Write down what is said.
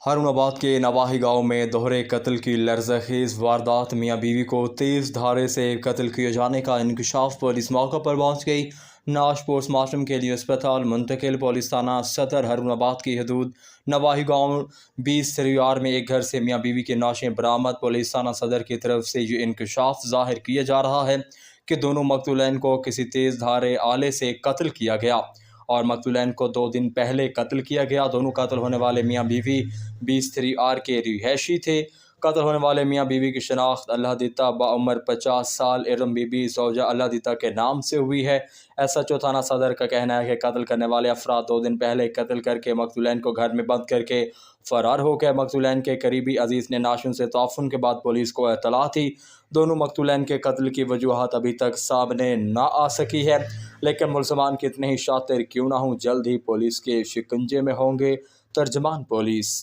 हारून आबाद के नवाही गांव में दोहरे कत्ल की लर्ज़खेज़ वारदात। मियां बीवी को तेज़ धारे से कत्ल किए जाने का इंकशाफ। पुलिस मौके पर पहुंच गई। नाश पोस्टमार्टम के लिए अस्पताल मुंतकिल। पुलिस थाना सदर हारून आबाद की हदूद नवाही गांव 20 में एक घर से मियां बीवी के नाशें बरामद। पुलिस थाना सदर की तरफ से ये इंकशाफ ज़ाहिर किया जा रहा है कि दोनों मकतूलैन को किसी तेज़ धारे आले से कत्ल किया गया और मकतूलैन को 2 दिन पहले कत्ल किया गया। दोनों कत्ल होने वाले मियां बीवी 20 के रिहायशी थे। कत्ल होने वाले मियां बीवी की शनाख्त अल्लाह दीता बाउम्र 50 साल इरम बीबी सौजा अल्लाह दीता के नाम से हुई है। SHO थाना सदर का कहना है कि कत्ल करने वाले अफराद 2 दिन पहले कत्ल करके मकतूलैन को घर में बंद करके फ़रार हो गए। मकतूलैन के करीबी अजीज़ ने नाशुन से तआफ़ुन के बाद पुलिस को इत्तला थी। दोनों मकतूलैन के कत्ल की वजूहात अभी तक सामने ना आ सकी है, लेकिन मुलज़मान कितने ही शातिर क्यों ना हों, जल्द ही पुलिस के शिकंजे में होंगे। तर्जमान पुलिस।